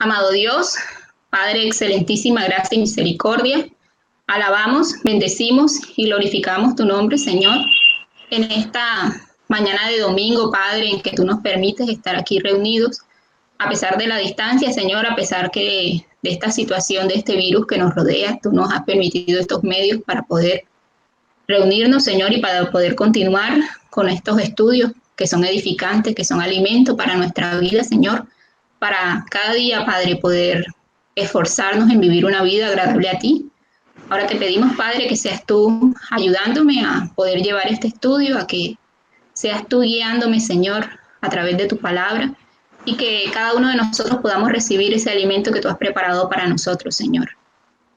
Amado Dios, Padre, excelentísima gracia y misericordia, alabamos, bendecimos y glorificamos tu nombre, Señor, en esta mañana de domingo, Padre, en que tú nos permites estar aquí reunidos, a pesar de la distancia, Señor, a pesar que de esta situación, de este virus que nos rodea, tú nos has permitido estos medios para poder reunirnos, Señor, y para poder continuar con estos estudios que son edificantes, que son alimento para nuestra vida, Señor, para cada día, Padre, poder esforzarnos en vivir una vida agradable a ti. Ahora te pedimos, Padre, que seas tú ayudándome a poder llevar este estudio, a que seas tú guiándome, Señor, a través de tu palabra, y que cada uno de nosotros podamos recibir ese alimento que tú has preparado para nosotros, Señor.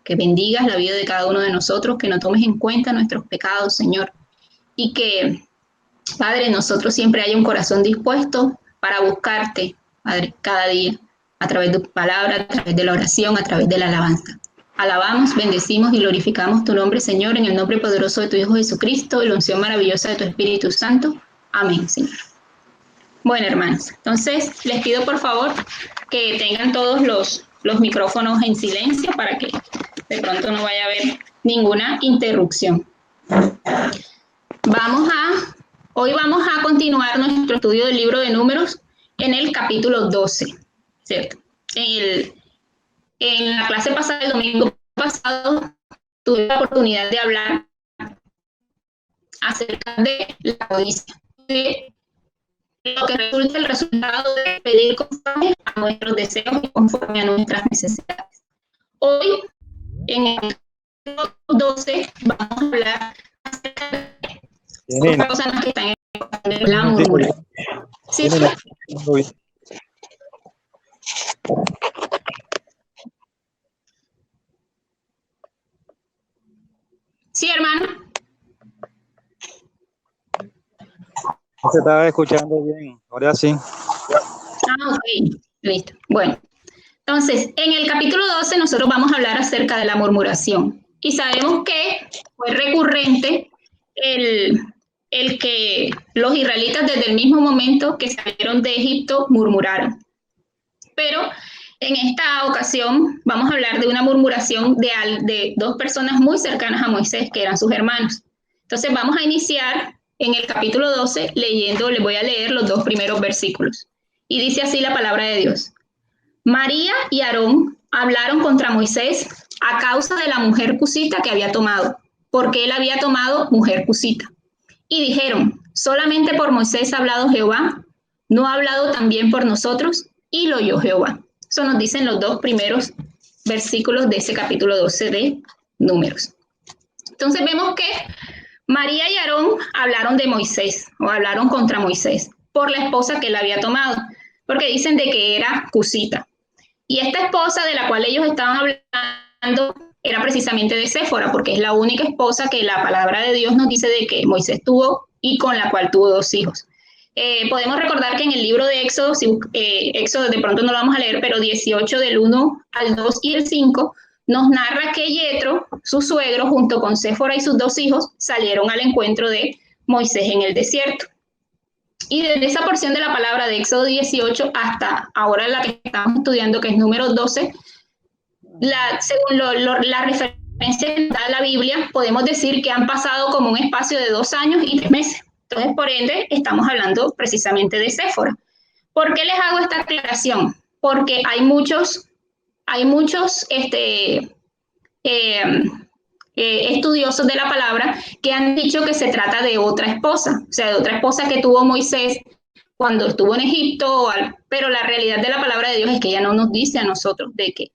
Que bendigas la vida de cada uno de nosotros, que no tomes en cuenta nuestros pecados, Señor, y que, Padre, nosotros siempre haya un corazón dispuesto para buscarte, Padre, cada día, a través de tu palabra, a través de la oración, a través de la alabanza. Alabamos, bendecimos y glorificamos tu nombre, Señor, en el nombre poderoso de tu Hijo Jesucristo y la unción maravillosa de tu Espíritu Santo. Amén, Señor. Bueno, hermanos, entonces les pido por favor que tengan todos los micrófonos en silencio para que de pronto no vaya a haber ninguna interrupción. Hoy vamos a continuar nuestro estudio del libro de Números en el capítulo 12, ¿cierto? En la clase pasada, el domingo pasado, tuve la oportunidad de hablar acerca de la codicia, de lo que resulta el resultado de pedir conforme a nuestros deseos y conforme a nuestras necesidades. Hoy, en el capítulo 12, vamos a hablar acerca de otras personas que están en la murmuración. ¿Sí? Sí, hermano. Se estaba escuchando bien, ahora sí. Ok, listo. Bueno, entonces, en el capítulo 12 nosotros vamos a hablar acerca de la murmuración. Y sabemos que fue recurrente el que los israelitas desde el mismo momento que salieron de Egipto murmuraron. Pero en esta ocasión vamos a hablar de una murmuración de dos personas muy cercanas a Moisés, que eran sus hermanos. Entonces vamos a iniciar en el capítulo 12 leyendo, les voy a leer los dos primeros versículos. Y dice así la palabra de Dios. María y Aarón hablaron contra Moisés a causa de la mujer cusita que había tomado, porque él había tomado mujer cusita. Y dijeron, solamente por Moisés ha hablado Jehová, ¿no ha hablado también por nosotros? Y lo oyó Jehová. Eso nos dicen los dos primeros versículos de ese capítulo 12 de Números. Entonces vemos que María y Aarón hablaron de Moisés, o hablaron contra Moisés, por la esposa que él había tomado, porque dicen de que era cusita. Y esta esposa de la cual ellos estaban hablando era precisamente de Séfora, porque es la única esposa que la palabra de Dios nos dice de que Moisés tuvo y con la cual tuvo dos hijos. Podemos recordar que en el libro de Éxodo, Éxodo de pronto no lo vamos a leer, pero 18 del 1 al 2 y el 5, nos narra que Yetro, su suegro, junto con Séfora y sus dos hijos, salieron al encuentro de Moisés en el desierto. Y desde esa porción de la palabra de Éxodo 18 hasta ahora la que estamos estudiando, que es número 12, según la referencia que da la Biblia, podemos decir que han pasado como un espacio de 2 años y 3 meses. Entonces, por ende, estamos hablando precisamente de Séfora. ¿Por qué les hago esta aclaración? Porque hay muchos estudiosos de la palabra que han dicho que se trata de otra esposa, o sea, de otra esposa que tuvo Moisés cuando estuvo en Egipto, pero la realidad de la palabra de Dios es que ella no nos dice a nosotros de que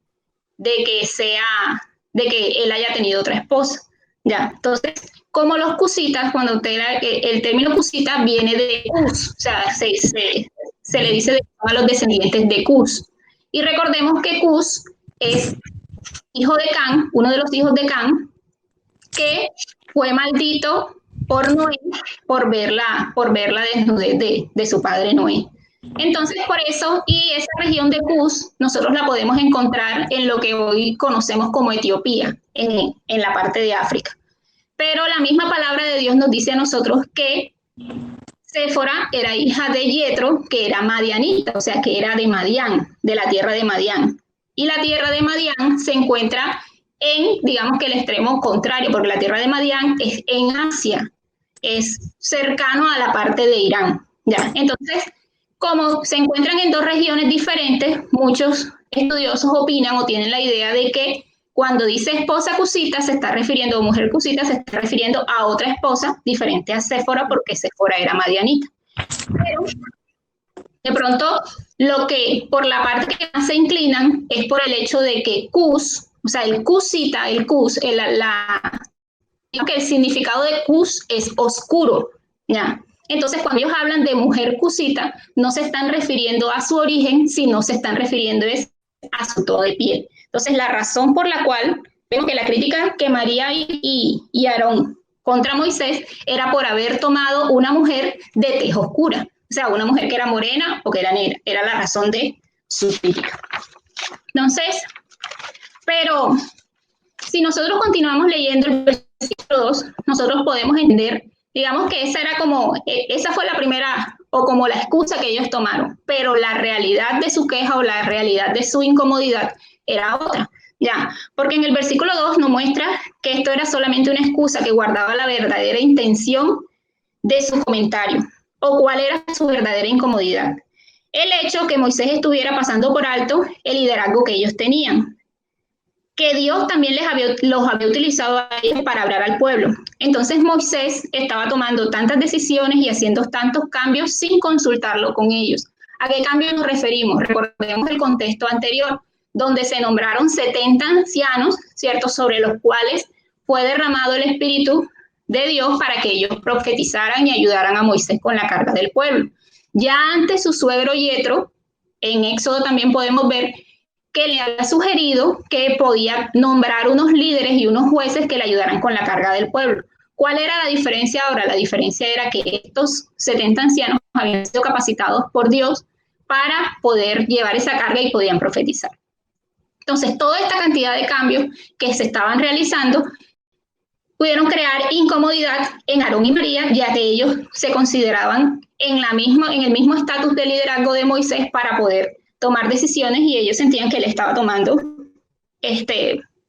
él haya tenido otra esposa. Ya, entonces, como los cusitas, el término cusita viene de Cus, o sea, se le dice a los descendientes de Cus. Y recordemos que Cus es hijo de Can, uno de los hijos de Can, que fue maldito por Noé por ver la desnudez de su padre Noé. Entonces, por eso, y esa región de Cus, nosotros la podemos encontrar en lo que hoy conocemos como Etiopía, en la parte de África. Pero la misma palabra de Dios nos dice a nosotros que Séfora era hija de Yetro, que era madianita, o sea, que era de Madián, de la tierra de Madián. Y la tierra de Madián se encuentra en, digamos que el extremo contrario, porque la tierra de Madián es en Asia, es cercano a la parte de Irán. ¿Ya? Entonces, como se encuentran en dos regiones diferentes, muchos estudiosos opinan o tienen la idea de que cuando dice esposa cusita se está refiriendo, o mujer cusita se está refiriendo a otra esposa diferente a Séfora, porque Séfora era madianita. Pero de pronto lo que por la parte que más se inclinan es por el hecho de que Cus, o sea, el cusita, que el significado de Cus es oscuro, ¿ya? Entonces, cuando ellos hablan de mujer cusita, no se están refiriendo a su origen, sino se están refiriendo a su tono de piel. Entonces, la razón por la cual vemos que la crítica que María y Aarón contra Moisés era por haber tomado una mujer de tez oscura, o sea, una mujer que era morena o que era negra, era la razón de su crítica. Entonces, pero si nosotros continuamos leyendo el versículo 2, nosotros podemos entender, digamos que esa fue la primera, o como la excusa que ellos tomaron, pero la realidad de su queja o la realidad de su incomodidad era otra, ¿ya? Porque en el versículo 2 nos muestra que esto era solamente una excusa que guardaba la verdadera intención de su comentario, o cuál era su verdadera incomodidad. El hecho que Moisés estuviera pasando por alto el liderazgo que ellos tenían, que Dios también los había utilizado a ellos para hablar al pueblo. Entonces Moisés estaba tomando tantas decisiones y haciendo tantos cambios sin consultarlo con ellos. ¿A qué cambios nos referimos? Recordemos el contexto anterior, donde se nombraron 70 ancianos, ¿cierto?, sobre los cuales fue derramado el Espíritu de Dios para que ellos profetizaran y ayudaran a Moisés con la carga del pueblo. Ya antes su suegro Yetro, en Éxodo también podemos ver que le había sugerido que podía nombrar unos líderes y unos jueces que le ayudaran con la carga del pueblo. ¿Cuál era la diferencia ahora? La diferencia era que estos 70 ancianos habían sido capacitados por Dios para poder llevar esa carga y podían profetizar. Entonces, toda esta cantidad de cambios que se estaban realizando pudieron crear incomodidad en Aarón y María, ya que ellos se consideraban en el mismo estatus de liderazgo de Moisés para poder tomar decisiones, y ellos sentían que él estaba tomando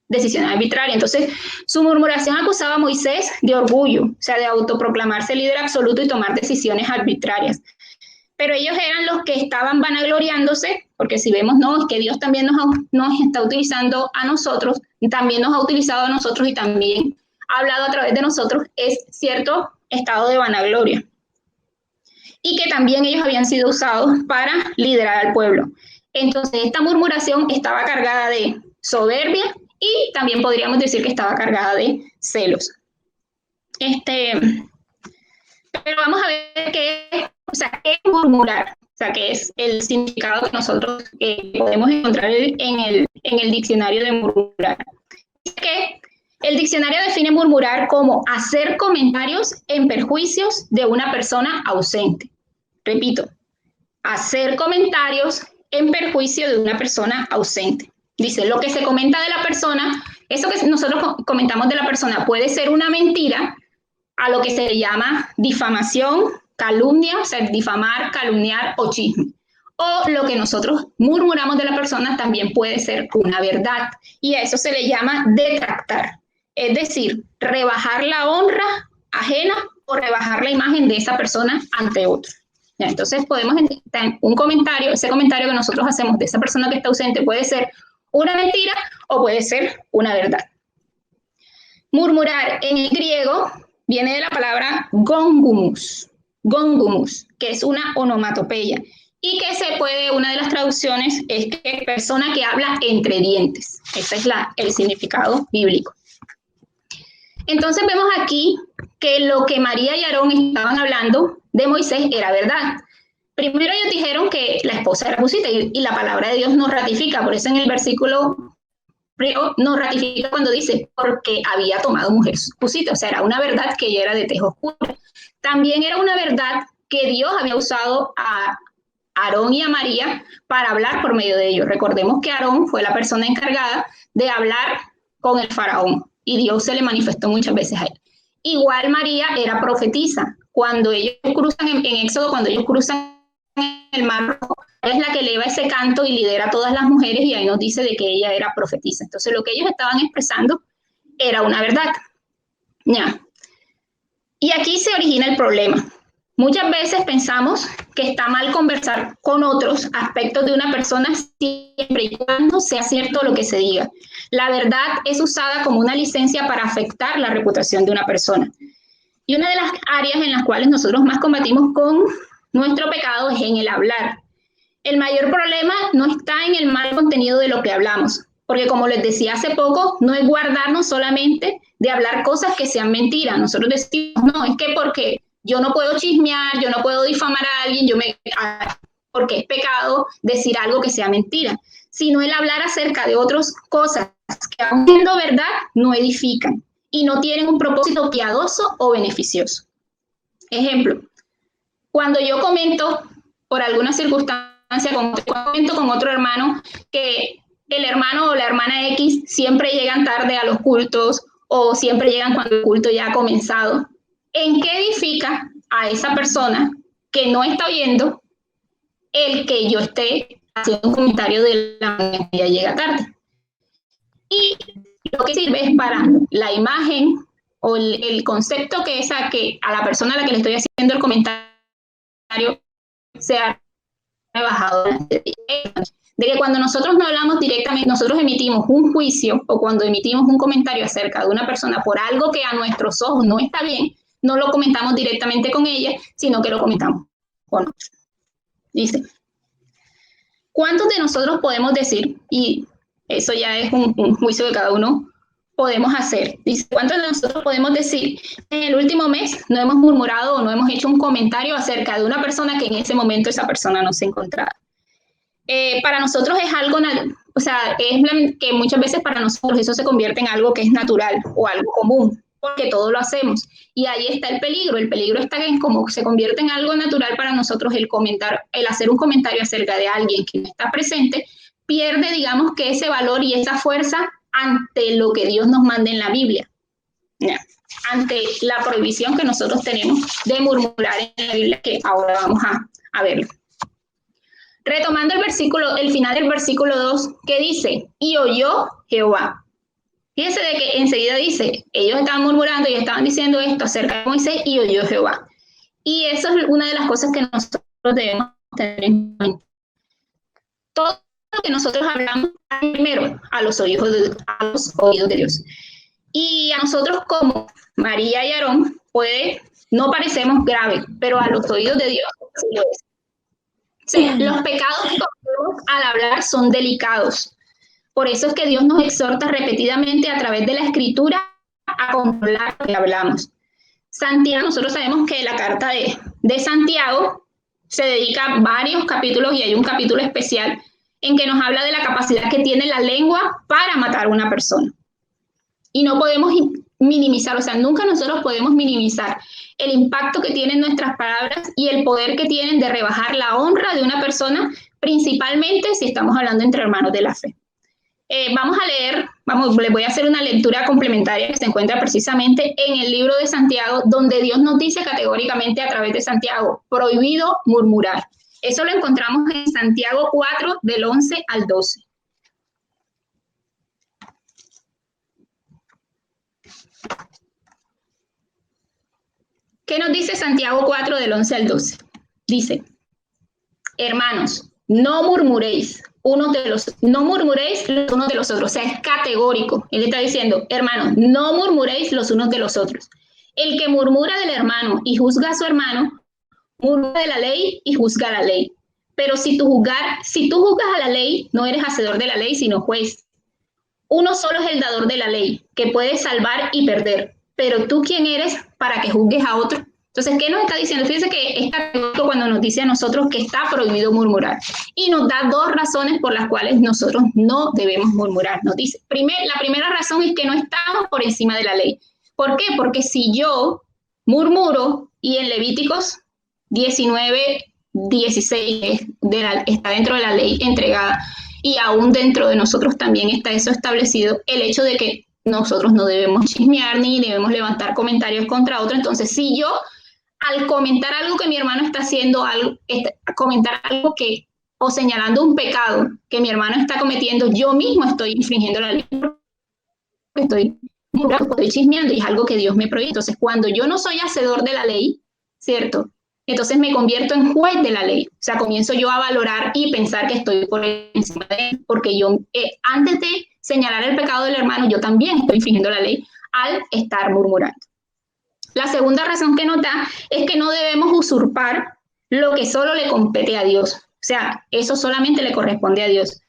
decisiones arbitrarias. Entonces, su murmuración acusaba a Moisés de orgullo, o sea, de autoproclamarse líder absoluto y tomar decisiones arbitrarias. Pero ellos eran los que estaban vanagloriándose, porque si vemos, no, es que Dios también nos está utilizando a nosotros, también nos ha utilizado a nosotros y también ha hablado a través de nosotros, es cierto estado de vanagloria. Y que también ellos habían sido usados para liderar al pueblo. Entonces, esta murmuración estaba cargada de soberbia y también podríamos decir que estaba cargada de celos. Pero vamos a ver qué es murmurar, o sea, qué es el significado que nosotros podemos encontrar en el diccionario de murmurar. Es que el diccionario define murmurar como hacer comentarios en perjuicios de una persona ausente. Repito, hacer comentarios en perjuicio de una persona ausente. Dice, lo que se comenta de la persona, eso que nosotros comentamos de la persona puede ser una mentira, a lo que se le llama difamación, calumnia, o sea, difamar, calumniar o chisme. O lo que nosotros murmuramos de la persona también puede ser una verdad, y a eso se le llama detractar. Es decir, rebajar la honra ajena o rebajar la imagen de esa persona ante otro. ¿Ya? Entonces podemos entender un comentario, ese comentario que nosotros hacemos de esa persona que está ausente puede ser una mentira o puede ser una verdad. Murmurar en el griego viene de la palabra gongumus, que es una onomatopeya, y que una de las traducciones es que persona que habla entre dientes. Ese es el significado bíblico. Entonces vemos aquí que lo que María y Aarón estaban hablando de Moisés era verdad. Primero ellos dijeron que la esposa era cusita y la palabra de Dios nos ratifica, por eso en el versículo nos ratifica cuando dice porque había tomado mujer cusita, o sea, era una verdad que ella era de tez oscura. También era una verdad que Dios había usado a Aarón y a María para hablar por medio de ellos. Recordemos que Aarón fue la persona encargada de hablar con el faraón y Dios se le manifestó muchas veces a él. Igual María era profetisa. Cuando ellos cruzan en Éxodo, cuando ellos cruzan el Mar Rojo, es la que eleva ese canto y lidera a todas las mujeres, y ahí nos dice de que ella era profetisa. Entonces lo que ellos estaban expresando era una verdad. Ya. Y aquí se origina el problema. Muchas veces pensamos que está mal conversar con otros aspectos de una persona siempre y cuando sea cierto lo que se diga. La verdad es usada como una licencia para afectar la reputación de una persona. Y una de las áreas en las cuales nosotros más combatimos con nuestro pecado es en el hablar. El mayor problema no está en el mal contenido de lo que hablamos, porque como les decía hace poco, no es guardarnos solamente de hablar cosas que sean mentiras. Nosotros decimos, no, es que porque yo no puedo chismear, yo no puedo difamar a alguien, porque es pecado decir algo que sea mentira, sino el hablar acerca de otras cosas que, aun siendo verdad, no edifican y no tienen un propósito piadoso o beneficioso. Ejemplo, cuando yo comento por alguna circunstancia, comento con otro hermano que el hermano o la hermana X siempre llegan tarde a los cultos o siempre llegan cuando el culto ya ha comenzado, ¿en qué edifica a esa persona que no está oyendo el que yo esté haciendo un comentario de la manera que ella llega tarde? Y lo que sirve es para la imagen o el concepto que a la persona a la que le estoy haciendo el comentario sea rebajado. De que cuando nosotros no hablamos directamente, nosotros emitimos un juicio o cuando emitimos un comentario acerca de una persona por algo que a nuestros ojos no está bien, no lo comentamos directamente con ella, sino que lo comentamos con otros. Dice, ¿cuántos de nosotros podemos decir, y eso ya es un juicio que cada uno podemos hacer? Dice, ¿cuántos de nosotros podemos decir, en el último mes no hemos murmurado o no hemos hecho un comentario acerca de una persona que en ese momento esa persona no se encontraba? Para nosotros es algo, o sea, es que muchas veces para nosotros eso se convierte en algo que es natural o algo común, porque todo lo hacemos. Y ahí está el peligro está en cómo se convierte en algo natural para nosotros el hacer un comentario acerca de alguien que no está presente, pierde, digamos, que ese valor y esa fuerza ante lo que Dios nos manda en la Biblia, ante la prohibición que nosotros tenemos de murmurar en la Biblia, que ahora vamos a verlo. Retomando el final del versículo 2, que dice, y oyó Jehová. Fíjense de que enseguida dice, ellos estaban murmurando y estaban diciendo esto acerca de Moisés y oyó Jehová. Y eso es una de las cosas que nosotros debemos tener en cuenta. Todo lo que nosotros hablamos, primero, a los oídos de Dios. Y a nosotros como María y Aarón, no parecemos graves, pero a los oídos de Dios sí lo es. Sí, los pecados que cometemos al hablar son delicados. Por eso es que Dios nos exhorta repetidamente a través de la Escritura a controlar lo que hablamos. Santiago, nosotros sabemos que la carta de Santiago se dedica a varios capítulos y hay un capítulo especial en que nos habla de la capacidad que tiene la lengua para matar a una persona. Y no podemos minimizar, o sea, nunca nosotros podemos minimizar el impacto que tienen nuestras palabras y el poder que tienen de rebajar la honra de una persona, principalmente si estamos hablando entre hermanos de la fe. Vamos a leer, les voy a hacer una lectura complementaria que se encuentra precisamente en el libro de Santiago, donde Dios nos dice categóricamente a través de Santiago, prohibido murmurar. Eso lo encontramos en Santiago 4, del 11 al 12. ¿Qué nos dice Santiago 4, del 11 al 12? Dice, hermanos, no murmuréis los unos de los otros. O sea, es categórico. Él está diciendo, hermanos, no murmuréis los unos de los otros. El que murmura del hermano y juzga a su hermano, murmura de la ley y juzga la ley. Pero si tú juzgas a la ley, no eres hacedor de la ley, sino juez. Uno solo es el dador de la ley, que puede salvar y perder. Pero tú, ¿quién eres para que juzgues a otro? Entonces, ¿qué nos está diciendo? Fíjense que es categórico cuando nos dice a nosotros que está prohibido murmurar. Y nos da dos razones por las cuales nosotros no debemos murmurar. Nos dice, la primera razón es que no estamos por encima de la ley. ¿Por qué? Porque si yo murmuro, y en Levíticos 19, 16 está dentro de la ley entregada, y aún dentro de nosotros también está eso establecido, el hecho de que nosotros no debemos chismear ni debemos levantar comentarios contra otro. Entonces, si yo al comentar algo que mi hermano está haciendo, comentar algo que o señalando un pecado que mi hermano está cometiendo, yo mismo estoy infringiendo la ley, estoy chismeando y es algo que Dios me prohíbe. Entonces, cuando yo no soy hacedor de la ley, ¿cierto? Entonces me convierto en juez de la ley. O sea, comienzo yo a valorar y pensar que estoy por encima de él, porque yo, antes de señalar el pecado del hermano, yo también estoy infringiendo la ley al estar murmurando. La segunda razón que nos da es que no debemos usurpar lo que solo le compete a Dios. O sea, eso solamente le corresponde a Dios.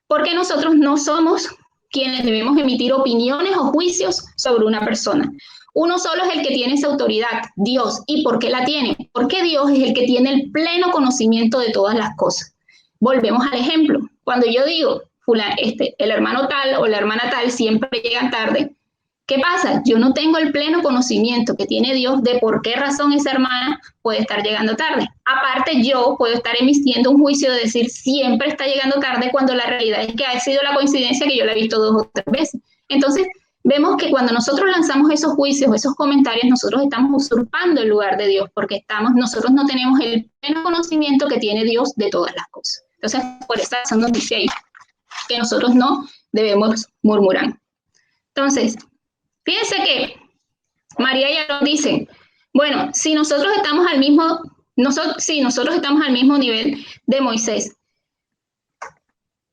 Porque nosotros no somos quienes debemos emitir opiniones o juicios sobre una persona. Uno solo es el que tiene esa autoridad, Dios. ¿Y por qué la tiene? Porque Dios es el que tiene el pleno conocimiento de todas las cosas. Volvemos al ejemplo. Cuando yo digo, el hermano tal o la hermana tal siempre llegan tarde, ¿qué pasa? Yo no tengo el pleno conocimiento que tiene Dios de por qué razón esa hermana puede estar llegando tarde. Aparte, yo puedo estar emitiendo un juicio de decir siempre está llegando tarde cuando la realidad es que ha sido la coincidencia que yo la he visto 2 o 3 veces. Entonces, vemos que cuando nosotros lanzamos esos juicios, esos comentarios, nosotros estamos usurpando el lugar de Dios porque nosotros no tenemos el pleno conocimiento que tiene Dios de todas las cosas. Entonces, por esa razón nos dice ahí que nosotros no debemos murmurar. Entonces, fíjense que María y Aarón dicen, bueno, si nosotros estamos al mismo nivel de Moisés,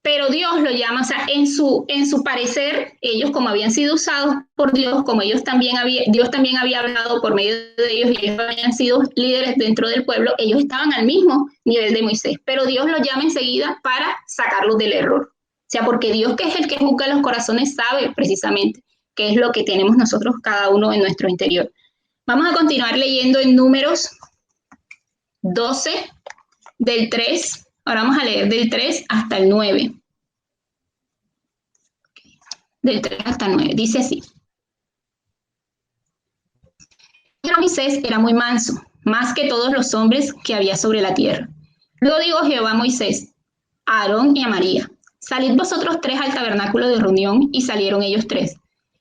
pero Dios lo llama, o sea, en su parecer, ellos como habían sido usados por Dios, como Dios también había hablado por medio de ellos y ellos habían sido líderes dentro del pueblo, ellos estaban al mismo nivel de Moisés, pero Dios los llama enseguida para sacarlos del error. O sea, porque Dios, que es el que juzga los corazones, sabe precisamente qué es lo que tenemos nosotros cada uno en nuestro interior. Vamos a continuar leyendo en Números 12, del 3, ahora vamos a leer del 3 hasta el 9. Del 3 hasta el 9, dice así. Moisés era muy manso, más que todos los hombres que había sobre la tierra. Luego dijo Jehová a Moisés, a Aarón y a María, salid vosotros 3 al tabernáculo de reunión, y salieron ellos 3.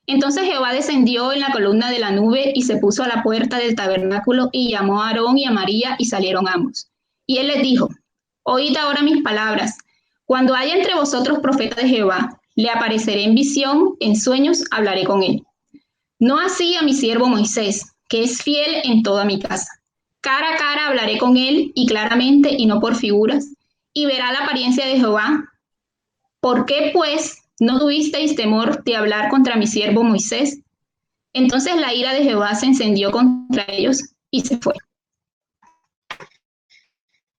Entonces Jehová descendió en la columna de la nube y se puso a la puerta del tabernáculo y llamó a Aarón y a María y salieron ambos. Y él les dijo, oíd ahora mis palabras. Cuando haya entre vosotros profeta de Jehová, le apareceré en visión, en sueños hablaré con él. No así a mi siervo Moisés, que es fiel en toda mi casa. Cara a cara hablaré con él y claramente y no por figuras, y verá la apariencia de Jehová. ¿Por qué, pues, no tuvisteis temor de hablar contra mi siervo Moisés? Entonces la ira de Jehová se encendió contra ellos y se fue.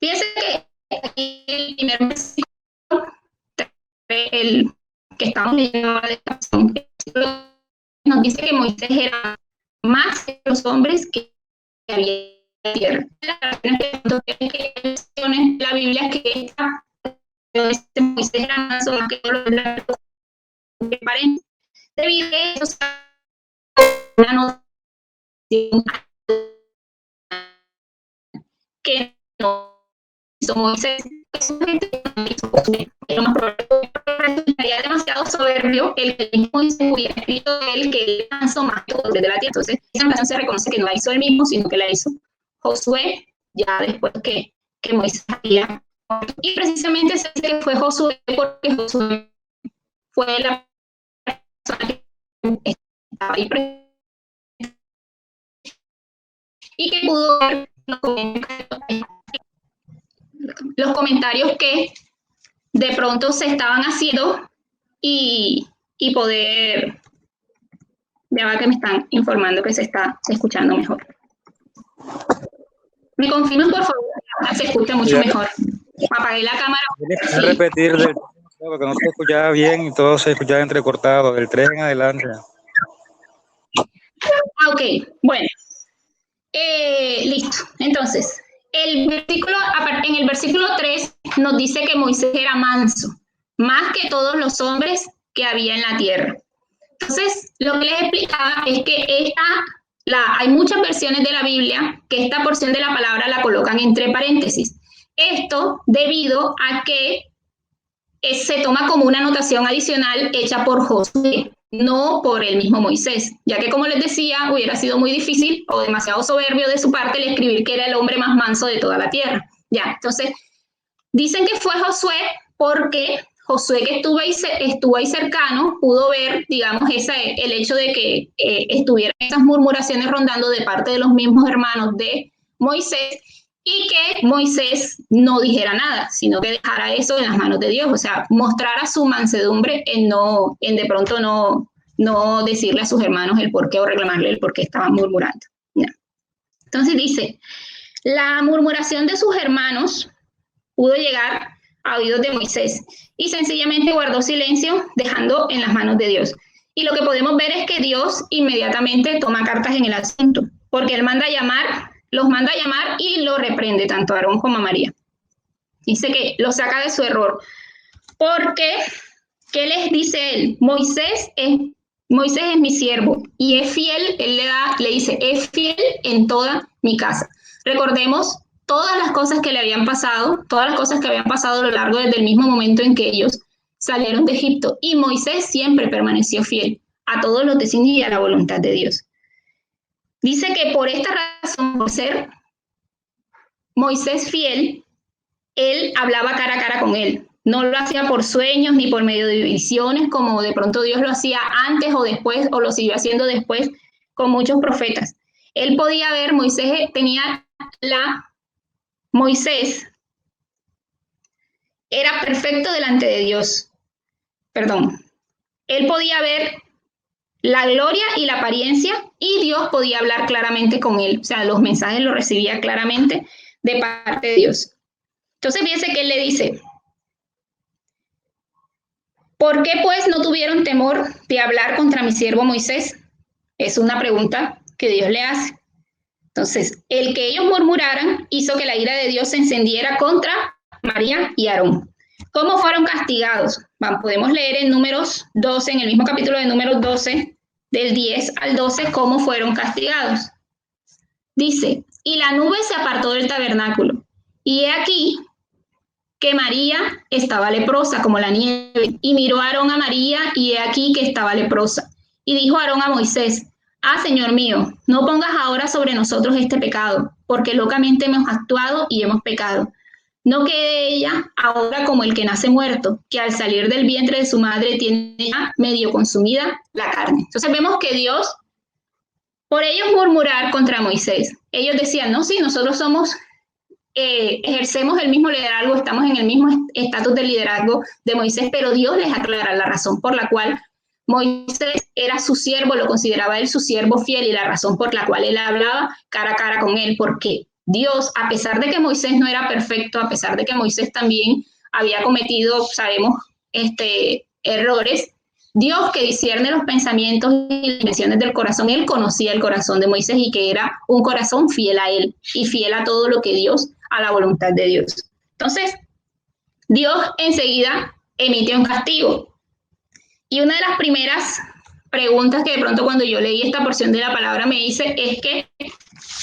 Fíjense que aquí el primer versículo, el que estamos leyendo nos dice que Moisés era más que los hombres que había en la tierra. La Biblia que Moisés era más que todos los parentes. Debido a eso, una noción que no hizo Moisés, sería demasiado soberbio el que el mismo Moisés hubiera escrito él que él lanzó más que todos desde la tierra. Entonces, esa canción se reconoce que no la hizo él mismo, sino que la hizo Josué, ya después que Moisés había. Y precisamente se dice que fue Josué porque Josué fue la persona que estaba ahí presente y que pudo ver los comentarios que de pronto se estaban haciendo y poder, ya va que me están informando que se está escuchando mejor. ¿Me confirman, por favor? Se escucha mucho mejor. Apagué la cámara. Tienes que repetir del porque no se escuchaba bien y todo se escuchaba entrecortado, del 3 en adelante. Ok, bueno. Listo. Entonces, en el versículo 3 nos dice que Moisés era manso, más que todos los hombres que había en la tierra. Entonces, lo que les explicaba es que hay muchas versiones de la Biblia que esta porción de la palabra la colocan entre paréntesis. Esto debido a que se toma como una anotación adicional hecha por Josué, no por el mismo Moisés, ya que, como les decía, hubiera sido muy difícil o demasiado soberbio de su parte el escribir que era el hombre más manso de toda la tierra. Ya, entonces, Dicen que fue Josué porque Josué, que estuvo ahí cercano, pudo ver, digamos, el hecho de que estuvieran esas murmuraciones rondando de parte de los mismos hermanos de Moisés, y que Moisés no dijera nada, sino que dejara eso en las manos de Dios, o sea, mostrara su mansedumbre en de pronto no decirle a sus hermanos el por qué o reclamarle el por qué estaban murmurando. No. Entonces dice, la murmuración de sus hermanos pudo llegar a oídos de Moisés y sencillamente guardó silencio, dejando en las manos de Dios. Y lo que podemos ver es que Dios inmediatamente toma cartas en el asunto, porque él los manda a llamar y lo reprende tanto a Aarón como a María. Dice que lo saca de su error, porque ¿qué les dice él? Moisés es mi siervo y es fiel, él le dice, es fiel en toda mi casa. Recordemos todas las cosas que le habían pasado, todas las cosas que habían pasado a lo largo desde el mismo momento en que ellos salieron de Egipto, y Moisés siempre permaneció fiel a todos los designios y a la voluntad de Dios. Dice que por esta razón, por ser Moisés fiel, él hablaba cara a cara con él. No lo hacía por sueños ni por medio de visiones, como de pronto Dios lo hacía antes o después, o lo siguió haciendo después con muchos profetas. Él podía ver, Moisés era perfecto delante de Dios. Perdón. Él podía ver la gloria y la apariencia, y Dios podía hablar claramente con él. O sea, los mensajes los recibía claramente de parte de Dios. Entonces, fíjense que él le dice, ¿por qué pues no tuvieron temor de hablar contra mi siervo Moisés? Es una pregunta que Dios le hace. Entonces, el que ellos murmuraran hizo que la ira de Dios se encendiera contra María y Aarón. ¿Cómo fueron castigados? Podemos leer en Números 12, en el mismo capítulo de Números 12, del 10 al 12, cómo fueron castigados. Dice, y la nube se apartó del tabernáculo, y he aquí que María estaba leprosa como la nieve, y miró a Aarón a María, y he aquí que estaba leprosa. Y dijo Aarón a Moisés, Señor mío, no pongas ahora sobre nosotros este pecado, porque locamente hemos actuado y hemos pecado. No quede ella ahora como el que nace muerto, que al salir del vientre de su madre tiene ya medio consumida la carne. Entonces vemos que Dios, por ellos murmurar contra Moisés, ellos decían, no, sí, nosotros ejercemos el mismo liderazgo, estamos en el mismo estatus de liderazgo de Moisés, pero Dios les aclara la razón por la cual Moisés era su siervo, lo consideraba él su siervo fiel, y la razón por la cual él hablaba cara a cara con él, porque Dios, a pesar de que Moisés no era perfecto, a pesar de que Moisés también había cometido, sabemos, errores, Dios, que discierne los pensamientos y las intenciones del corazón, él conocía el corazón de Moisés, y que era un corazón fiel a él y fiel a todo lo que Dios, a la voluntad de Dios. Entonces, Dios enseguida emite un castigo. Y una de las primeras preguntas que de pronto cuando yo leí esta porción de la palabra me hice es que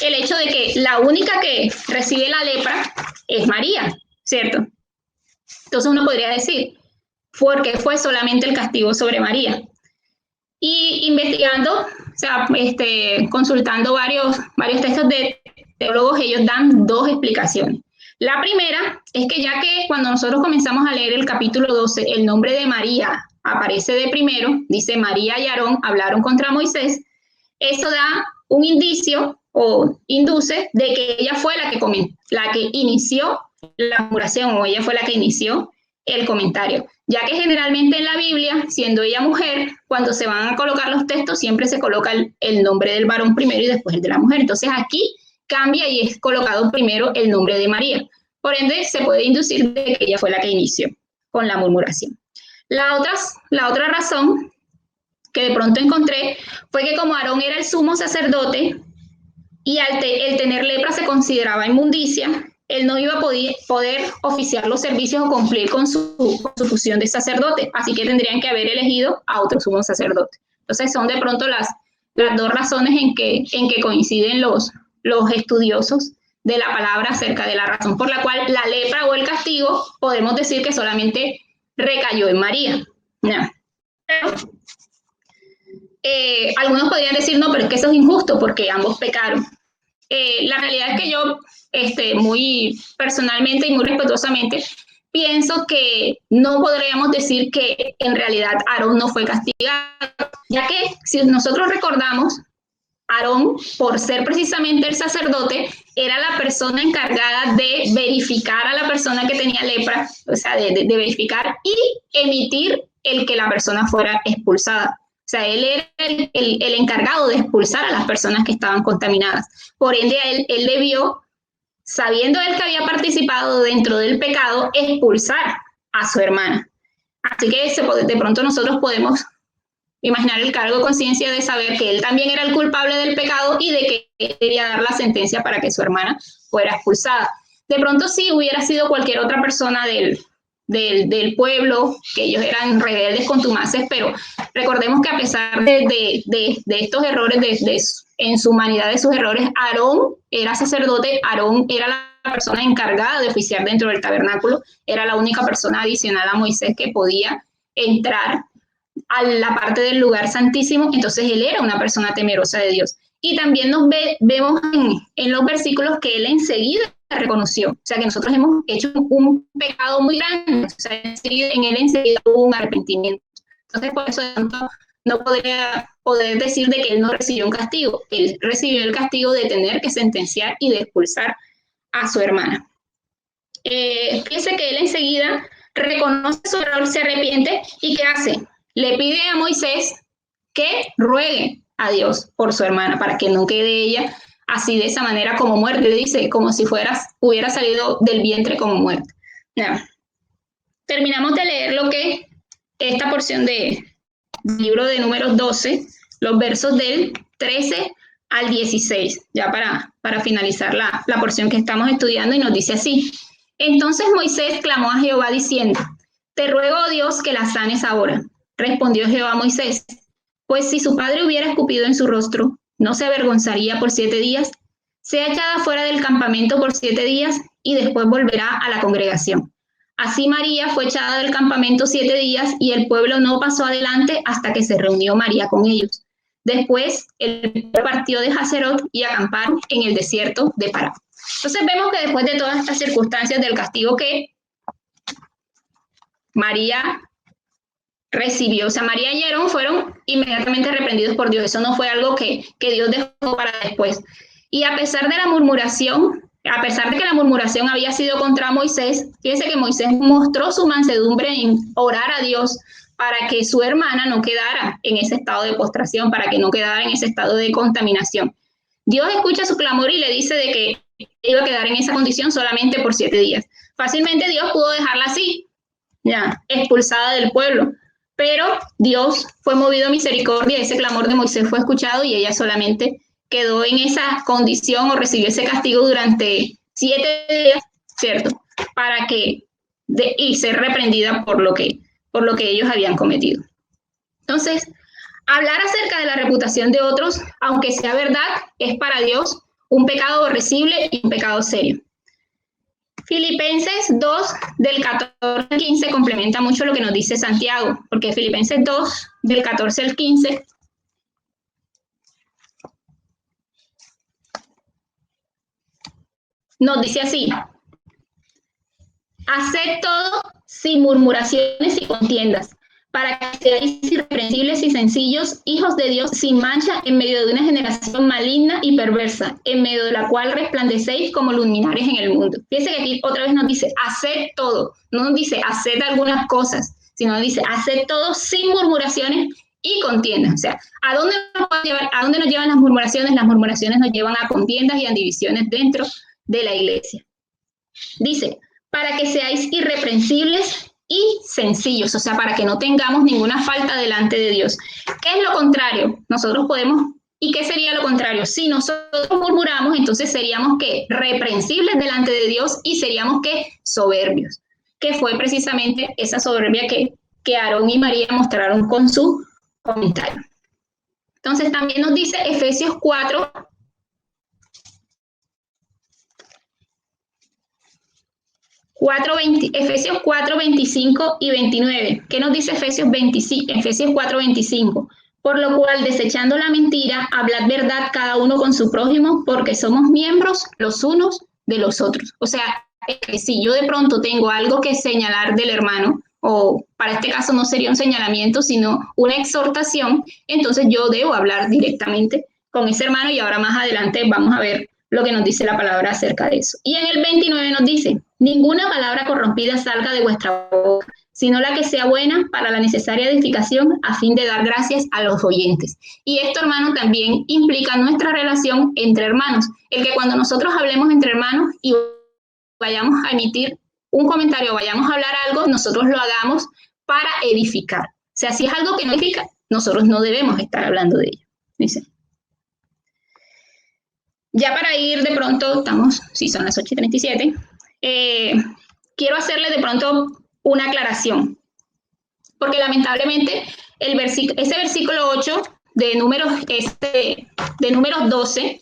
el hecho de que la única que recibe la lepra es María, ¿cierto? Entonces uno podría decir, ¿por qué fue solamente el castigo sobre María? Y investigando, o sea, consultando varios textos de teólogos, ellos dan dos explicaciones. La primera es que ya que cuando nosotros comenzamos a leer el capítulo 12, el nombre de María aparece de primero, dice María y Aarón hablaron contra Moisés, eso da un indicio o induce de que ella fue la que inició la murmuración, o ella fue la que inició el comentario, ya que generalmente en la Biblia, siendo ella mujer, cuando se van a colocar los textos siempre se coloca el nombre del varón primero y después el de la mujer. Entonces aquí cambia y es colocado primero el nombre de María. Por ende, se puede inducir de que ella fue la que inició con la murmuración. La otra razón que de pronto encontré fue que como Aarón era el sumo sacerdote y el tener lepra se consideraba inmundicia, él no iba a poder oficiar los servicios o cumplir con su función de sacerdote, así que tendrían que haber elegido a otro sumo sacerdote. Entonces son de pronto las dos razones en que coinciden los estudiosos de la palabra acerca de la razón por la cual la lepra o el castigo podemos decir que solamente recayó en María. No. Pero, algunos podrían decir, no, pero es que eso es injusto porque ambos pecaron. La realidad es que yo, muy personalmente y muy respetuosamente, pienso que no podríamos decir que en realidad Aarón no fue castigado, ya que si nosotros recordamos, Aarón, por ser precisamente el sacerdote, era la persona encargada de verificar a la persona que tenía lepra, o sea, de verificar y emitir el que la persona fuera expulsada. O sea, él era el encargado de expulsar a las personas que estaban contaminadas. Por ende, él debió, sabiendo él que había participado dentro del pecado, expulsar a su hermana. Así que de pronto nosotros podemos imaginar el cargo de conciencia de saber que él también era el culpable del pecado y de que él debía dar la sentencia para que su hermana fuera expulsada. De pronto sí hubiera sido cualquier otra persona del pueblo, que ellos eran rebeldes, contumaces, pero recordemos que a pesar de estos errores, en su humanidad de sus errores, Aarón era sacerdote, Aarón era la persona encargada de oficiar dentro del tabernáculo, era la única persona adicional a Moisés que podía entrar a la parte del lugar santísimo, entonces él era una persona temerosa de Dios. Y también vemos en los versículos que él enseguida reconoció, o sea que nosotros hemos hecho un pecado muy grande, o sea, en él enseguida hubo un arrepentimiento. Entonces por eso no podría poder decir de que él no recibió un castigo, él recibió el castigo de tener que sentenciar y de expulsar a su hermana. Fíjense que él enseguida reconoce su error, se arrepiente y ¿qué hace? Le pide a Moisés que ruegue a Dios por su hermana para que no quede ella así de esa manera como muerta. Le dice como si hubiera salido del vientre como muerta. Ya. Terminamos de leer lo que esta porción del libro de Números 12, los versos del 13 al 16, ya para finalizar la porción que estamos estudiando, y nos dice así. Entonces Moisés clamó a Jehová diciendo, te ruego, oh Dios, que la sanes ahora. Respondió Jehová a Moisés, pues si su padre hubiera escupido en su rostro, ¿no se avergonzaría por 7 días? Sea echada fuera del campamento por 7 días y después volverá a la congregación. Así María fue echada del campamento 7 días y el pueblo no pasó adelante hasta que se reunió María con ellos. Después el pueblo partió de Hazerot y acamparon en el desierto de Pará. Entonces vemos que después de todas estas circunstancias del castigo que María recibió, o sea, María y Aarón fueron inmediatamente reprendidos por Dios. Eso no fue algo que Dios dejó para después. Y a pesar de la murmuración, a pesar de que la murmuración había sido contra Moisés, fíjense que Moisés mostró su mansedumbre en orar a Dios para que su hermana no quedara en ese estado de postración, para que no quedara en ese estado de contaminación. Dios escucha su clamor y le dice de que iba a quedar en esa condición solamente por 7 días. Fácilmente Dios pudo dejarla así, ya, expulsada del pueblo. Pero Dios fue movido a misericordia, ese clamor de Moisés fue escuchado y ella solamente quedó en esa condición o recibió ese castigo durante 7 días, ¿cierto? Para que y ser reprendida por lo que ellos habían cometido. Entonces, hablar acerca de la reputación de otros, aunque sea verdad, es para Dios un pecado aborrecible y un pecado serio. Filipenses 2, del 14 al 15, complementa mucho lo que nos dice Santiago, porque Filipenses 2, del 14 al 15, nos dice así, haced todo sin murmuraciones y contiendas, para que seáis irreprensibles y sencillos, hijos de Dios sin mancha, en medio de una generación maligna y perversa, en medio de la cual resplandecéis como luminares en el mundo. Fíjense que aquí otra vez nos dice, haced todo, no nos dice, haced algunas cosas, sino nos dice, haced todo sin murmuraciones y contiendas. O sea, ¿a dónde nos llevan las murmuraciones? Las murmuraciones nos llevan a contiendas y a divisiones dentro de la iglesia. Dice, para que seáis irreprensibles y sencillos, o sea, para que no tengamos ninguna falta delante de Dios. ¿Qué es lo contrario? Nosotros podemos, ¿y qué sería lo contrario? Si nosotros murmuramos, entonces seríamos ¿qué? Reprensibles delante de Dios y seríamos ¿qué? Soberbios, que fue precisamente esa soberbia que Aarón y María mostraron con su comentario. Entonces también nos dice Efesios 4, Efesios 4, 25 y 29. ¿Qué nos dice Efesios 4, 25? Por lo cual, desechando la mentira, hablad verdad cada uno con su prójimo, porque somos miembros los unos de los otros. O sea, es que si yo de pronto tengo algo que señalar del hermano, o para este caso no sería un señalamiento, sino una exhortación, entonces yo debo hablar directamente con ese hermano y ahora más adelante vamos a ver lo que nos dice la palabra acerca de eso. Y en el 29 nos dice, ninguna palabra corrompida salga de vuestra boca, sino la que sea buena para la necesaria edificación a fin de dar gracias a los oyentes. Y esto, hermano, también implica nuestra relación entre hermanos, el que cuando nosotros hablemos entre hermanos y vayamos a emitir un comentario, vayamos a hablar algo, nosotros lo hagamos para edificar. O sea, si es algo que no edifica, nosotros no debemos estar hablando de ello. Dice. Ya para ir de pronto, sí, son las 8:37, quiero hacerle de pronto una aclaración, porque lamentablemente ese versículo 8 de números 12,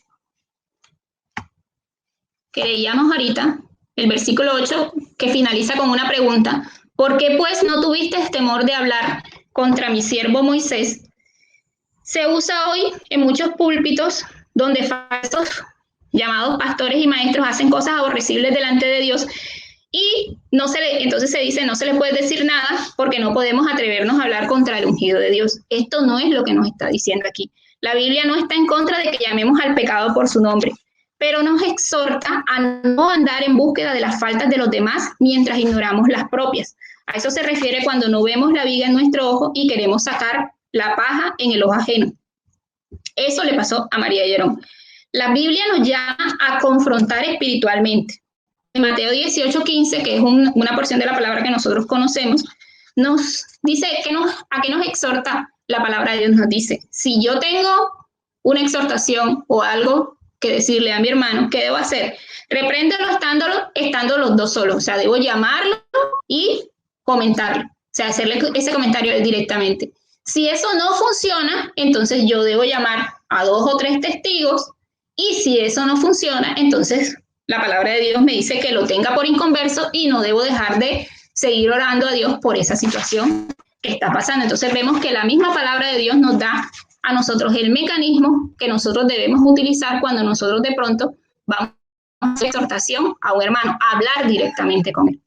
que leíamos ahorita, el versículo 8, que finaliza con una pregunta, ¿por qué pues no tuviste temor de hablar contra mi siervo Moisés? Se usa hoy en muchos púlpitos donde falsos llamados pastores y maestros hacen cosas aborrecibles delante de Dios y entonces se dice no se le puede decir nada porque no podemos atrevernos a hablar contra el ungido de Dios. Esto no es lo que nos está diciendo aquí. La Biblia no está en contra de que llamemos al pecado por su nombre, pero nos exhorta a no andar en búsqueda de las faltas de los demás mientras ignoramos las propias. A eso se refiere cuando no vemos la viga en nuestro ojo y queremos sacar la paja en el ojo ajeno. Eso le pasó a María y Aarón. La Biblia nos llama a confrontar espiritualmente. En Mateo 18:15, que es una porción de la palabra que nosotros conocemos, nos dice a qué nos exhorta la palabra de Dios. Nos dice, si yo tengo una exhortación o algo que decirle a mi hermano, ¿qué debo hacer? Repréndelo estando los dos solos. O sea, debo llamarlo y comentarlo. O sea, hacerle ese comentario a él directamente. Si eso no funciona, entonces yo debo llamar a 2 o 3 testigos y si eso no funciona, entonces la palabra de Dios me dice que lo tenga por inconverso y no debo dejar de seguir orando a Dios por esa situación que está pasando. Entonces vemos que la misma palabra de Dios nos da a nosotros el mecanismo que nosotros debemos utilizar cuando nosotros de pronto vamos a hacer exhortación a un hermano, a hablar directamente con él.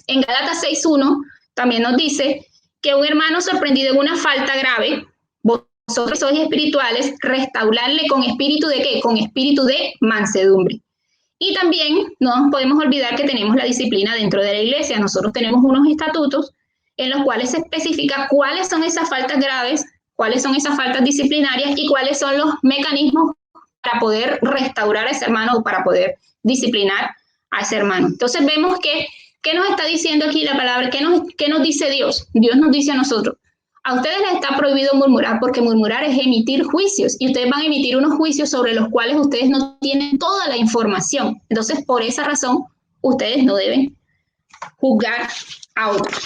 En Gálatas 6:1 también nos dice que un hermano sorprendido en una falta grave, vosotros sois espirituales, restaurarle con espíritu de ¿qué? Con espíritu de mansedumbre. Y también no nos podemos olvidar que tenemos la disciplina dentro de la iglesia. Nosotros tenemos unos estatutos en los cuales se especifica cuáles son esas faltas graves, cuáles son esas faltas disciplinarias y cuáles son los mecanismos para poder restaurar a ese hermano o para poder disciplinar a ese hermano. Entonces vemos que ¿qué nos está diciendo aquí la palabra? ¿Qué nos dice Dios? Dios nos dice a nosotros, a ustedes les está prohibido murmurar porque murmurar es emitir juicios y ustedes van a emitir unos juicios sobre los cuales ustedes no tienen toda la información. Entonces, por esa razón, ustedes no deben juzgar a otros.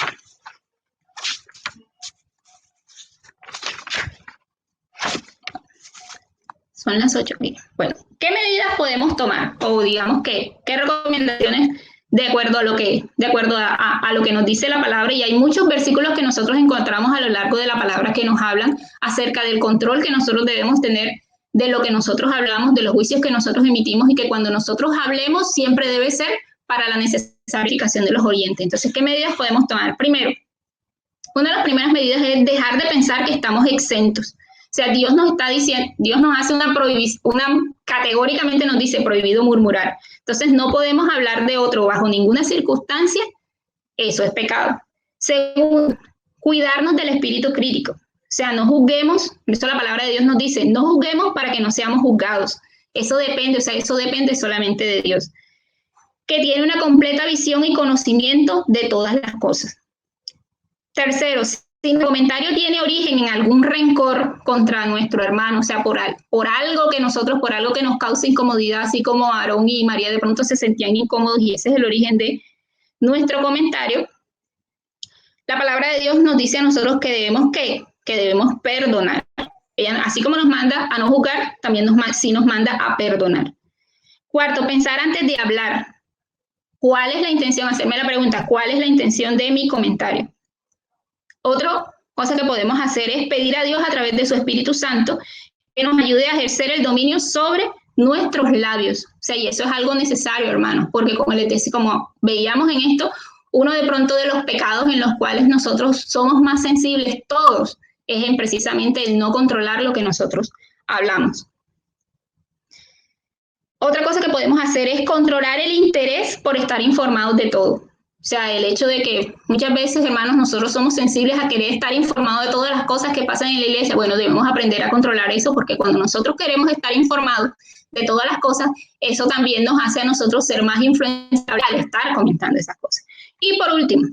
Son las 8. Bueno, ¿qué medidas podemos tomar? O digamos ¿qué recomendaciones de acuerdo a lo que nos dice la palabra? Y hay muchos versículos que nosotros encontramos a lo largo de la palabra que nos hablan acerca del control que nosotros debemos tener de lo que nosotros hablamos, de los juicios que nosotros emitimos y que cuando nosotros hablemos siempre debe ser para la necesaria edificación de los oyentes. Entonces, ¿qué medidas podemos tomar? Primero, una de las primeras medidas es dejar de pensar que estamos exentos. O sea, Dios nos está diciendo, Dios nos hace categóricamente nos dice prohibido murmurar. Entonces no podemos hablar de otro bajo ninguna circunstancia, eso es pecado. Segundo, cuidarnos del espíritu crítico. O sea, no juzguemos, eso la palabra de Dios nos dice, no juzguemos para que no seamos juzgados. Eso depende solamente de Dios, que tiene una completa visión y conocimiento de todas las cosas. Tercero, si el comentario tiene origen en algún rencor contra nuestro hermano, o sea, por algo que nos causa incomodidad, así como Aarón y María de pronto se sentían incómodos y ese es el origen de nuestro comentario, la palabra de Dios nos dice a nosotros que debemos perdonar. Ella, así como nos manda a no juzgar, también nos manda a perdonar. Cuarto, pensar antes de hablar. ¿Cuál es la intención? Hacerme la pregunta, ¿cuál es la intención de mi comentario? Otra cosa que podemos hacer es pedir a Dios a través de su Espíritu Santo que nos ayude a ejercer el dominio sobre nuestros labios. O sea, y eso es algo necesario, hermanos, porque como les decía, como veíamos en esto, uno de pronto de los pecados en los cuales nosotros somos más sensibles todos es en precisamente el no controlar lo que nosotros hablamos. Otra cosa que podemos hacer es controlar el interés por estar informados de todo. O sea, el hecho de que muchas veces, hermanos, nosotros somos sensibles a querer estar informados de todas las cosas que pasan en la iglesia. Bueno, debemos aprender a controlar eso, porque cuando nosotros queremos estar informados de todas las cosas, eso también nos hace a nosotros ser más influenciables al estar comentando esas cosas. Y por último,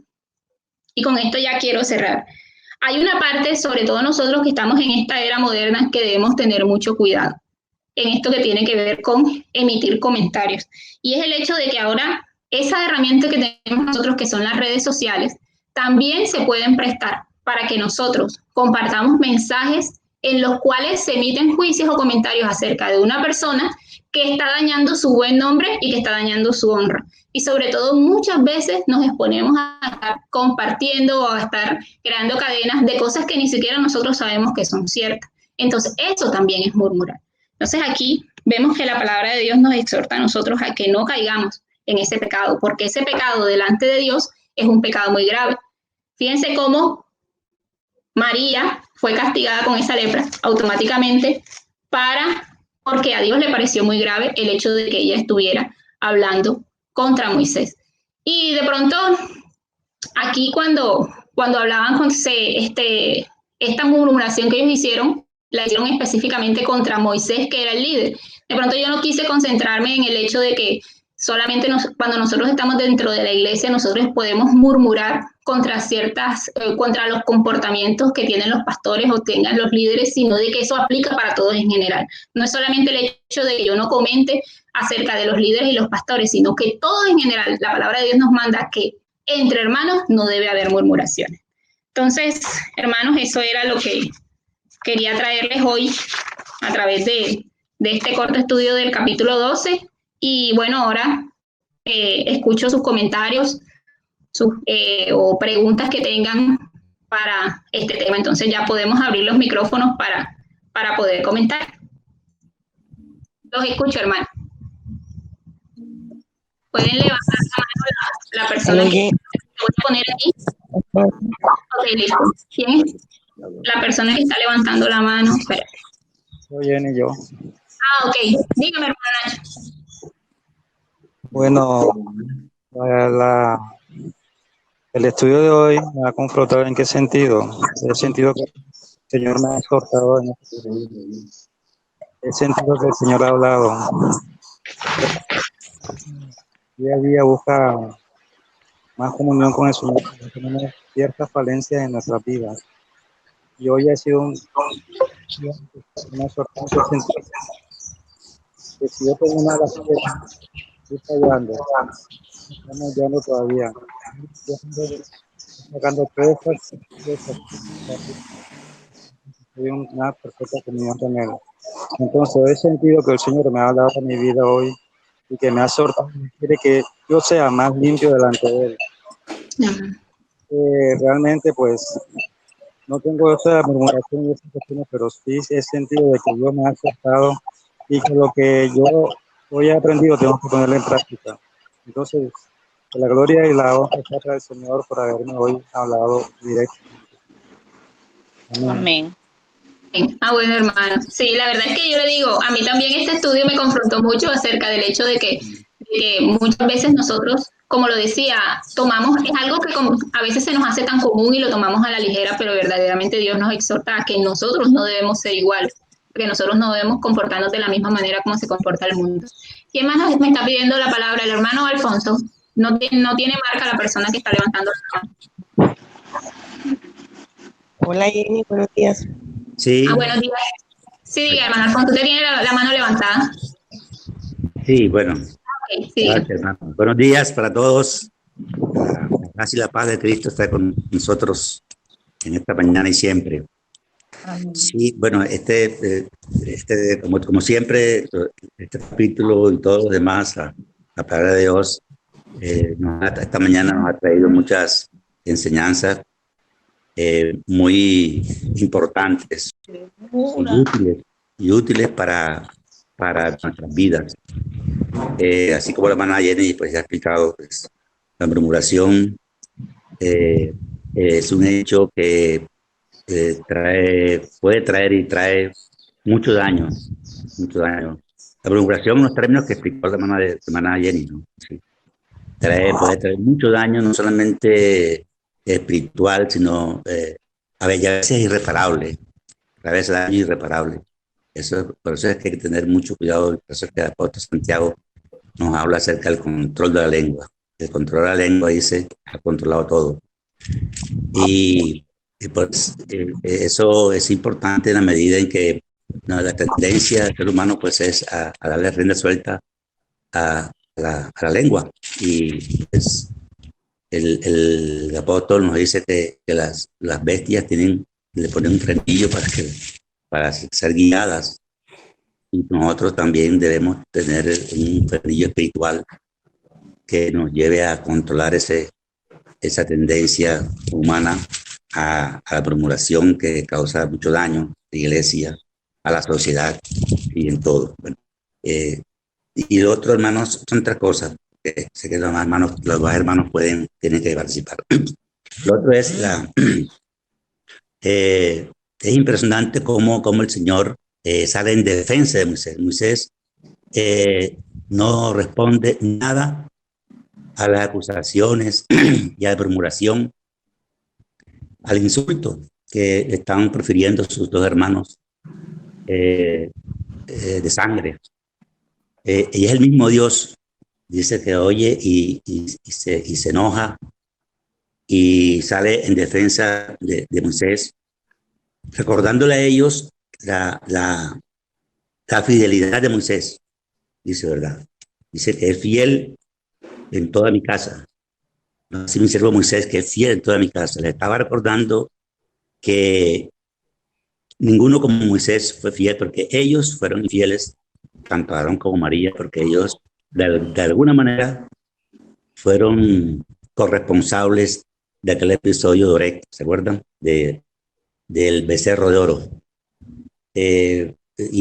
y con esto ya quiero cerrar, hay una parte, sobre todo nosotros que estamos en esta era moderna, que debemos tener mucho cuidado en esto que tiene que ver con emitir comentarios. Y es el hecho de que ahora esa herramienta que tenemos nosotros, que son las redes sociales, también se pueden prestar para que nosotros compartamos mensajes en los cuales se emiten juicios o comentarios acerca de una persona que está dañando su buen nombre y que está dañando su honra. Y sobre todo, muchas veces nos exponemos a estar compartiendo o a estar creando cadenas de cosas que ni siquiera nosotros sabemos que son ciertas. Entonces, eso también es murmurar. Entonces, aquí vemos que la palabra de Dios nos exhorta a nosotros a que no caigamos en ese pecado, porque ese pecado delante de Dios es un pecado muy grave. Fíjense cómo María fue castigada con esa lepra automáticamente porque a Dios le pareció muy grave el hecho de que ella estuviera hablando contra Moisés. Y de pronto, aquí cuando hablaban con esta murmuración que ellos hicieron, la hicieron específicamente contra Moisés, que era el líder. De pronto yo no quise concentrarme en el hecho de que solamente cuando nosotros estamos dentro de la iglesia, nosotros podemos murmurar contra los comportamientos que tienen los pastores o tengan los líderes, sino de que eso aplica para todos en general. No es solamente el hecho de que yo no comente acerca de los líderes y los pastores, sino que todos en general, la palabra de Dios nos manda que entre hermanos no debe haber murmuraciones. Entonces, hermanos, eso era lo que quería traerles hoy a través de este corto estudio del capítulo 12. Y bueno, ahora escucho sus comentarios o preguntas que tengan para este tema. Entonces ya podemos abrir los micrófonos para poder comentar. Los escucho, hermano. Pueden levantar la mano la persona que voy a poner aquí. Ok, listo. ¿Quién es? La persona que está levantando la mano. Espera. Soy Jenny, yo. Ok. Dígame, hermano Nacho. Bueno, el estudio de hoy me ha confrontado en qué sentido. En el sentido que el Señor me ha exhortado, en el sentido que el Señor ha hablado. Día a día busca más comunión con el Señor, tenemos ciertas falencias en nuestras vidas. Y hoy ha sido una exhortación en el sentido que si yo tengo una bacteria, estoy fallando, estamos hallando todavía, sacando cosas, hay una perfecta comunión con Él. Entonces, he sentido que el Señor me ha dado mi vida hoy y que me ha exhortado, quiere que yo sea más limpio delante de Él. Realmente, pues, no tengo esa murmuración y esas cuestiones, pero sí he sentido de que Dios me ha exhortado y que lo que yo hoy he aprendido tengo que ponerlo en práctica. Entonces, la gloria y la honra sea para el Señor por haberme hoy hablado directo. Amén. Bueno, hermano. Sí, la verdad es que yo le digo, a mí también este estudio me confrontó mucho acerca del hecho de que muchas veces nosotros, como lo decía, es algo que a veces se nos hace tan común y lo tomamos a la ligera, pero verdaderamente Dios nos exhorta a que nosotros no debemos ser iguales, que nosotros no debemos comportarnos de la misma manera como se comporta el mundo. ¿Quién más me está pidiendo la palabra? El hermano Alfonso. No tiene marca la persona que está levantando la mano. Hola Jenny, buenos días. Sí. Buenos días. Sí, diga, hermano Alfonso, usted tiene la mano levantada. Sí, bueno. Okay, sí. Gracias, hermano. Buenos días para todos. La gracia y la paz de Cristo está con nosotros en esta mañana y siempre. Amén. Sí, bueno, como siempre, este capítulo y todos los demás, la palabra de Dios, esta mañana nos ha traído muchas enseñanzas muy importantes y útiles para para nuestras vidas. Así como la hermana Jenny pues, ya ha explicado, pues, la murmuración es un hecho que puede traer y trae mucho daño, mucho daño. La murmuración, unos términos que explicó la hermana Jenny, ¿no? Sí. Puede traer mucho daño, no solamente espiritual, sino a veces irreparable, a veces daño irreparable. Por eso es que hay que tener mucho cuidado. Por eso es que el apóstol Santiago nos habla acerca del control de la lengua. El control de la lengua, dice, ha controlado todo. Y pues eso es importante en la medida en que la tendencia del ser humano pues es a darle rienda suelta a la lengua. Y pues el apóstol nos dice que las bestias le ponen un frenillo para ser guiadas. Y nosotros también debemos tener un frenillo espiritual que nos lleve a controlar esa tendencia humana a la murmuración que causa mucho daño a la iglesia, a la sociedad y en todo. Bueno, y lo otro, hermanos, son tres cosas. Sé que los dos hermanos tienen que participar. Lo otro es es impresionante cómo el Señor sale en defensa de Moisés. Moisés no responde nada a las acusaciones y a la murmuración, al insulto que estaban profiriendo sus dos hermanos de sangre. Y es el mismo Dios, dice que oye y se enoja y sale en defensa de Moisés, recordándole a ellos la fidelidad de Moisés, dice, ¿verdad? Dice que es fiel en toda mi casa. Así mi siervo Moisés, que es fiel en toda mi casa. Le estaba recordando que ninguno como Moisés fue fiel, porque ellos fueron infieles, tanto Aarón como María, porque ellos de alguna manera fueron corresponsables de aquel episodio de Oreb, ¿se acuerdan? Del becerro de oro. Y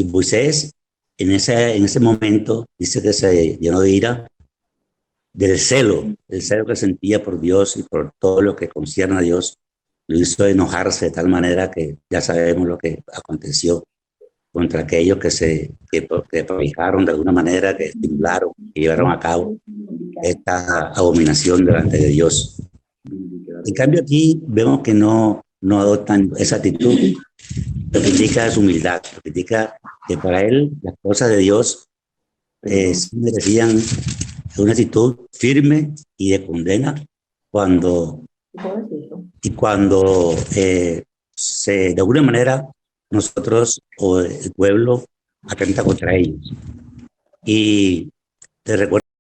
Moisés en ese momento dice que se llenó de ira, del celo, el celo que sentía por Dios y por todo lo que concierne a Dios, lo hizo enojarse de tal manera que ya sabemos lo que aconteció contra aquellos que provocaron de alguna manera, que estimularon, que llevaron a cabo esta abominación delante de Dios. En cambio aquí vemos que no adoptan esa actitud, lo que indica es humildad, lo que indica que para él las cosas de Dios sí merecían una actitud firme y de condena cuando de alguna manera nosotros o el pueblo atenta contra ellos. Y te recuerdo